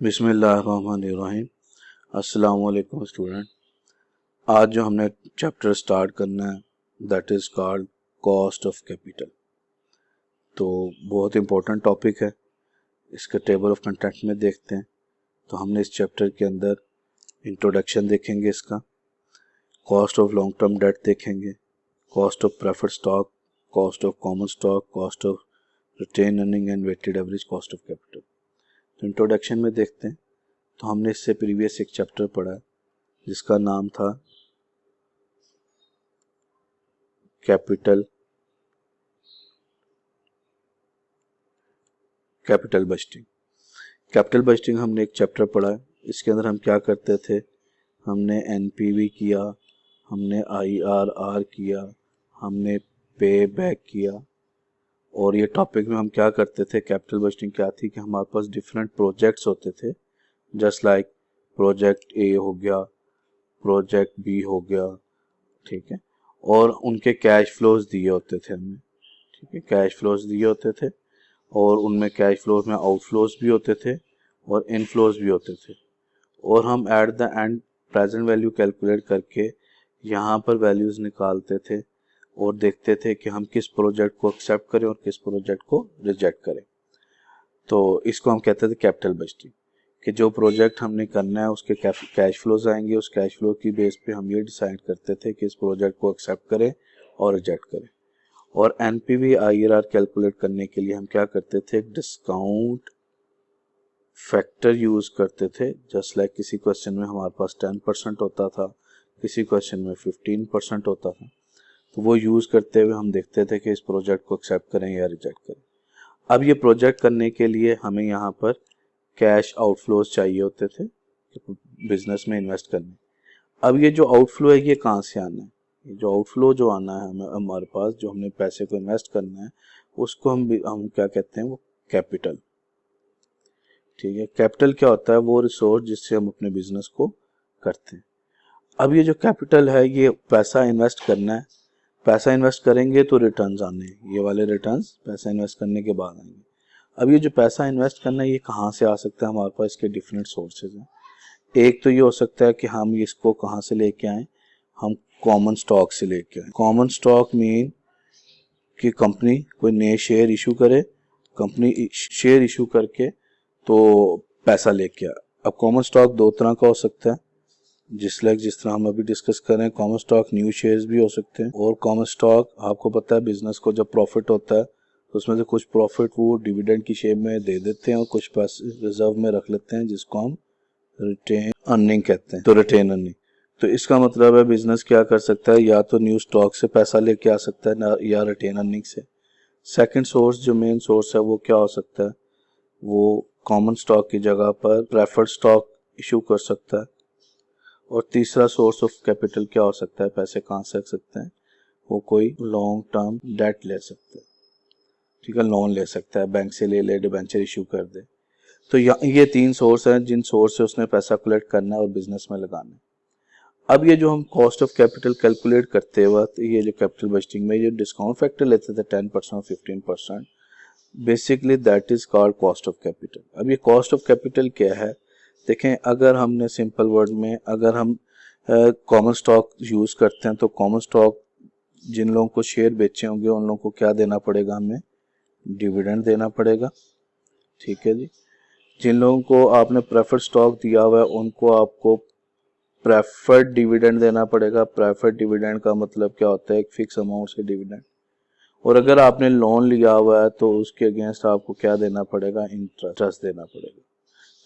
बिस्मिल्लाहिर्रहमानिर्रहीम। अस्सलाम वालेकुम स्टूडेंट। आज जो हमने चैप्टर स्टार्ट करना है that is called cost of capital. तो बहुत इम्पोर्टेंट टॉपिक है, इसके टेबल ऑफ कंटेंट में देखते हैं। तो हमने इस चैप्टर के अंदर इंट्रोडक्शन देखेंगे, इसका cost of long term debt देखेंगे, cost of preferred stock, cost of common stock, cost of retained earning and weighted average cost of capital. तो इंट्रोडक्शन में देखते हैं। तो हमने इससे प्रीवियस एक चैप्टर पढ़ा जिसका नाम था कैपिटल बजटिंग। कैपिटल बजटिंग हमने एक चैप्टर पढ़ा है। इसके अंदर हम क्या करते थे, हमने एनपीवी किया, हमने आईआरआर किया, हमने पे बैक किया। और ये टॉपिक में हम क्या करते थे, कैपिटल बजटिंग क्या थी कि हमारे पास डिफरेंट प्रोजेक्ट्स होते थे, जस्ट लाइक प्रोजेक्ट ए हो गया, प्रोजेक्ट बी हो गया, ठीक है। और उनके कैश फ्लोज दिए होते थे हमें, ठीक है, कैश फ्लोज दिए होते थे और उनमें कैश फ्लोज में आउटफ्लोज भी होते थे और इनफ्लोज भी होते थे। और हम at the end present value calculate करके यहाँ पर वैल्यूज निकालते थे और देखते थे कि हम किस प्रोजेक्ट को एक्सेप्ट करें और किस प्रोजेक्ट को रिजेक्ट करें। तो इसको हम कहते थे कैपिटल बजटिंग, कि जो प्रोजेक्ट हमने करना है उसके कैश फ्लोज आएंगे, उस कैश फ्लो की बेस पे हम ये डिसाइड करते थे कि इस प्रोजेक्ट को एक्सेप्ट करें और रिजेक्ट करें। और एनपीवी आईआरआर कैलकुलेट करने के लिए हम क्या करते थे, डिस्काउंट फैक्टर यूज करते थे। जस्ट लाइक किसी क्वेश्चन में हमारे पास 10% होता था, किसी क्वेश्चन में 15% होता था। तो वो यूज करते हुए हम देखते थे कि इस प्रोजेक्ट को एक्सेप्ट करें या रिजेक्ट करें। अब ये प्रोजेक्ट करने के लिए हमें यहाँ पर कैश आउटफ्लोज चाहिए होते थे बिजनेस में इन्वेस्ट करने। अब ये जो आउटफ्लो है ये कहाँ से आना है, ये जो आउटफ्लो जो आना है हमारे पास, जो हमने पैसे को इन्वेस्ट करना है, उसको हम क्या कहते हैं, वो कैपिटल, ठीक है। कैपिटल क्या होता है, वो रिसोर्स जिससे हम अपने बिजनेस को करते हैं। अब ये जो कैपिटल है ये पैसा इन्वेस्ट करना है, पैसा इन्वेस्ट करेंगे तो रिटर्न्स आने हैं, ये वाले रिटर्न्स पैसा इन्वेस्ट करने के बाद आएंगे। अब ये जो पैसा इन्वेस्ट करना है ये कहाँ से आ सकता है, हमारे पास इसके डिफरेंट सोर्सेज हैं। एक तो ये हो सकता है कि हम इसको कहाँ से लेके आए, हम कॉमन स्टॉक से लेके आए। कॉमन स्टॉक मीन कि कंपनी कोई नए शेयर इशू करे, कंपनी शेयर इशू करके तो पैसा लेके आए। अब कॉमन स्टॉक दो तरह का हो सकता है, जिस तरह हम अभी डिस्कस कर रहे हैं। कॉमन स्टॉक न्यू शेयर्स भी हो सकते हैं, और कॉमन स्टॉक आपको पता है बिजनेस को जब प्रॉफिट होता है तो उसमें से कुछ प्रॉफिट वो डिविडेंड की शेप में दे देते हैं और कुछ पैसे रिजर्व में रख लेते हैं, जिसको हम रिटेन अर्निंग कहते हैं। तो रिटेन अर्निंग, तो इसका मतलब है बिजनेस क्या कर सकता है, या तो न्यू स्टॉक से पैसा लेके आ सकता है या रिटेन अर्निंग से। सेकंड सोर्स जो मेन सोर्स है वो क्या हो सकता है, वो कॉमन स्टॉक की जगह पर प्रेफर्ड स्टॉक इशू कर सकता है। और तीसरा सोर्स ऑफ कैपिटल क्या हो सकता है, पैसे कहाँ से रख सकते हैं, वो कोई लॉन्ग टर्म डेट ले सकते हैं, ठीक है, लोन ले सकता है, बैंक से ले डिबेंचर इशू कर दे। तो ये तीन सोर्स हैं जिन सोर्स से उसने पैसा कलेक्ट करना है और बिजनेस में लगाना है। अब ये जो हम कॉस्ट ऑफ कैपिटल कैलकुलेट करते वक्त, ये जो कैपिटल बजटिंग में ये डिस्काउंट फैक्टर लेते थे 10% और 15%, basically that is called cost of capital. अब ये कॉस्ट ऑफ कैपिटल क्या है, देखें, अगर हमने सिंपल वर्ड में, अगर हम कॉमन स्टॉक यूज करते हैं तो कॉमन स्टॉक जिन लोगों को शेयर बेचे होंगे उन लोगों को क्या देना पड़ेगा, हमें डिविडेंड देना पड़ेगा, ठीक है जी। जिन लोगों को आपने प्रेफर्ड स्टॉक दिया हुआ है उनको आपको प्रेफर्ड डिविडेंड देना पड़ेगा। प्रेफर्ड डिविडेंड का मतलब क्या होता है, एक फिक्स अमाउंट से डिविडेंड। और अगर आपने लोन लिया हुआ है तो उसके अगेंस्ट आपको क्या देना पड़ेगा, इंटरेस्ट देना पड़ेगा।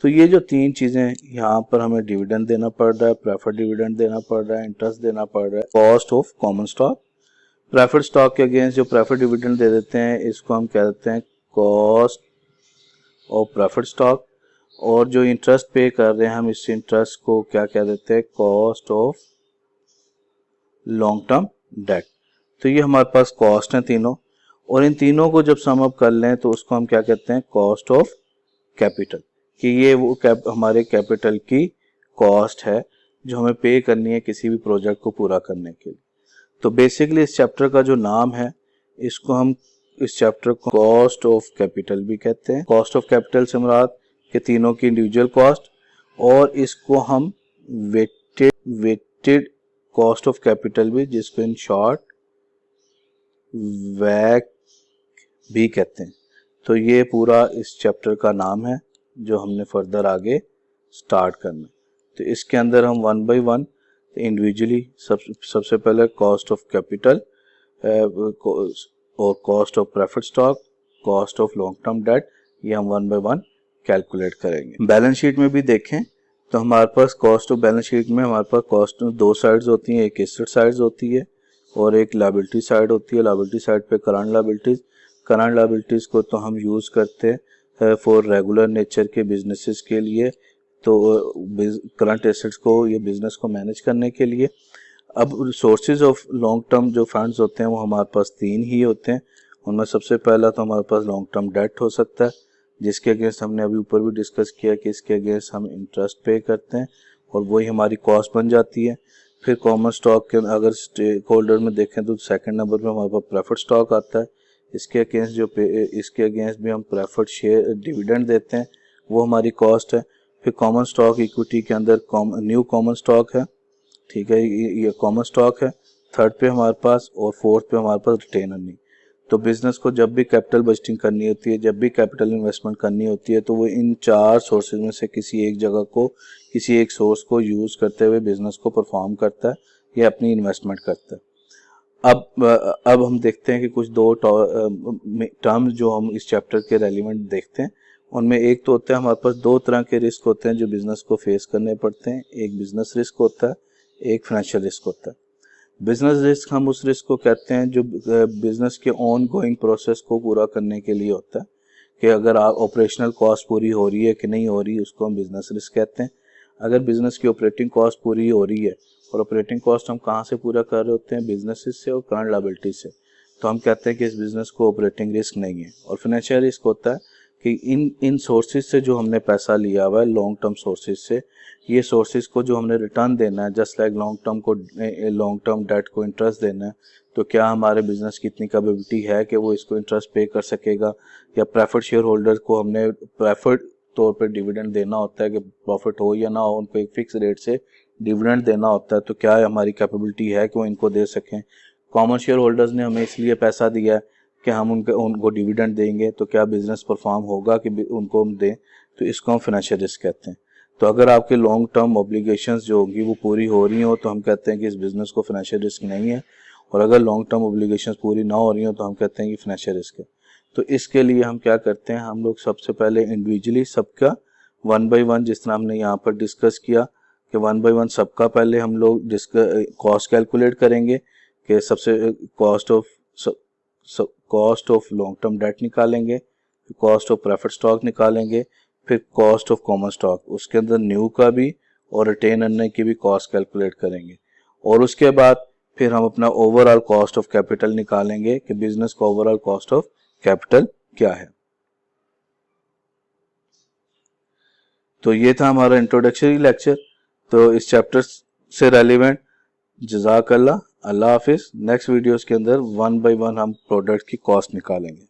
तो ये जो तीन चीजें यहाँ पर हमें डिविडेंड देना पड़ रहा है, प्रेफर्ड डिविडेंड देना पड़ रहा है, इंटरेस्ट देना पड़ रहा है, cost of common stock. Preferred stock के अगेंस्ट जो प्रेफर्ड डिविडेंड दे देते हैं इसको हम कह देते हैं कॉस्ट ऑफ प्रेफर्ड स्टॉक। और जो इंटरेस्ट पे कर रहे हैं हम इस इंटरेस्ट को क्या कह देते हैं, cost of long term date. तो ये हमारे पास कॉस्ट है तीनों, और इन तीनों को जब सम अप कर लें तो उसको हम क्या कहते हैं, कॉस्ट ऑफ कैपिटल, कि ये वो हमारे कैपिटल की कॉस्ट है जो हमें पे करनी है किसी भी प्रोजेक्ट को पूरा करने के लिए। तो बेसिकली इस चैप्टर का जो नाम है, इसको हम इस चैप्टर को कॉस्ट ऑफ कैपिटल भी कहते हैं। कॉस्ट ऑफ कैपिटल से मुराद कि तीनों की इंडिविजुअल कॉस्ट, और इसको हम वेटेड कॉस्ट ऑफ कैपिटल भी, जिसको इन शॉर्ट वैक भी कहते हैं। तो ये पूरा इस चैप्टर का नाम है जो हमने फर्दर आगे स्टार्ट करना। तो इसके अंदर हम वन बाय वन इंडिविजुअली सबसे पहले कॉस्ट ऑफ कैपिटल और cost of preferred stock, cost of long term date, ये हम वन बाय वन कैलकुलेट करेंगे। बैलेंस शीट में भी देखें तो हमारे पास कॉस्ट ऑफ बैलेंस शीट में हमारे पास कॉस्ट दो साइड्स होती हैं, एक एसेट साइड्स होती है और एक लायबिलिटी साइड होती है। लायबिलिटी साइड पे करंट लायबिलिटीज को तो हम यूज करते हैं फॉर रेगुलर नेचर के बिजनेसेस के लिए, तो करंट एसेट्स को या बिजनेस को मैनेज करने के लिए। अब सोर्सेज ऑफ लॉन्ग टर्म जो फंड्स होते हैं वो हमारे पास तीन ही होते हैं। उनमें सबसे पहला तो हमारे पास लॉन्ग टर्म डेट हो सकता है, जिसके अगेंस्ट हमने अभी ऊपर भी डिस्कस किया कि इसके अगेंस्ट हम इंटरेस्ट पे करते हैं और वही हमारी कॉस्ट बन जाती है। फिर कॉमन स्टॉक के अगर स्टेक होल्डर में देखें तो सेकंड नंबर पे हमारे पास प्रेफर्ड स्टॉक आता है, इसके अगेंस्ट भी हम प्रेफर्ड शेयर डिविडेंड देते हैं, वो हमारी कॉस्ट है। फिर कॉमन स्टॉक इक्विटी के अंदर न्यू कॉमन स्टॉक है, ठीक है, ये कॉमन स्टॉक है। थर्ड पे हमारे पास और फोर्थ पे हमारे पास रिटेन अर्निंग। तो बिजनेस को जब भी कैपिटल बजटिंग करनी होती है, जब भी कैपिटल इन्वेस्टमेंट करनी होती है, तो वो इन चार सोर्सेज में से किसी एक जगह को, किसी एक सोर्स को यूज करते हुए बिजनेस को परफॉर्म करता है या अपनी इन्वेस्टमेंट करता है। अब हम देखते हैं कि कुछ दो टर्म्स जो हम इस चैप्टर के रेलिवेंट देखते हैं, उनमें एक तो होता है हमारे पास दो तरह के रिस्क होते हैं जो बिजनेस को फेस करने पड़ते हैं। एक बिजनेस रिस्क होता है, एक फाइनेंशियल रिस्क होता है। बिजनेस रिस्क हम उस रिस्क को कहते हैं जो बिजनेस के ऑन गोइंग प्रोसेस को पूरा करने के लिए होता है, कि अगर ऑपरेशनल कॉस्ट पूरी हो रही है कि नहीं हो रही, उसको हम बिजनेस रिस्क कहते हैं। अगर बिजनेस की ऑपरेटिंग कॉस्ट पूरी हो रही है, और ऑपरेटिंग कॉस्ट हम कहाँ से पूरा कर रहे होते हैं, बिजनेसेस से और करंट लायबिलिटी से, तो हम कहते हैं कि इस बिजनेस को ऑपरेटिंग रिस्क नहीं है। और फाइनेंशियल रिस्क होता है कि इन सोर्सेज से जो हमने पैसा लिया हुआ है, लॉन्ग टर्म सोर्सेज से, ये सोर्सेज को जो हमने रिटर्न देना है, just like long term date को इंटरेस्ट देना है, तो क्या हमारे बिजनेस की इतनी कैपेबिलिटी है कि वो इसको इंटरेस्ट पे कर सकेगा, या प्रेफर्ड शेयर होल्डर को हमने प्रेफर्ड तौर पर डिविडेंड देना होता है कि प्रॉफिट हो या ना हो, उनको एक फिक्स रेट से डिविडेंड देना होता है, तो क्या हमारी कैपेबिलिटी है कि वो इनको दे सकें। कॉमन शेयर होल्डर्स ने हमें इसलिए पैसा दिया है कि हम उनको डिविडेंड देंगे, तो क्या बिजनेस परफॉर्म होगा कि उनको हम दें, तो इसको हम फाइनेंशियल रिस्क कहते हैं। तो अगर आपके लॉन्ग टर्म ऑब्लिगेशंस जो होंगी वो पूरी हो रही हो, तो हम कहते हैं कि इस बिजनेस को फाइनेंशियल रिस्क नहीं है, और अगर लॉन्ग टर्म ऑब्लिगेशंस पूरी ना हो रही हो तो हम कहते हैं कि फाइनेंशियल रिस्क है। तो इसके लिए हम क्या करते हैं, हम लोग सबसे पहले इंडिविजुअली सबका वन बाय वन, जिस तरह हमने यहाँ पर डिस्कस किया कि वन बाय वन सबका पहले हम लोग कॉस्ट कैलकुलेट करेंगे कि सबसे cost of long term date निकालेंगे, कॉस्ट ऑफ प्रेफर्ड स्टॉक निकालेंगे, फिर कॉस्ट ऑफ कॉमन स्टॉक, उसके अंदर न्यू का भी और रिटेन अर्निंग की भी कॉस्ट कैलकुलेट करेंगे, और उसके बाद फिर हम अपना ओवरऑल कॉस्ट ऑफ कैपिटल निकालेंगे कि बिजनेस का ओवरऑल कॉस्ट ऑफ कैपिटल क्या है। तो ये था हमारा इंट्रोडक्टरी लेक्चर, तो इस चैप्टर से रेलिवेंट। जज़ाकल्लाह, अल्लाह हाफिज। नेक्स्ट वीडियोस के अंदर वन बाय वन हम प्रोडक्ट की कॉस्ट निकालेंगे।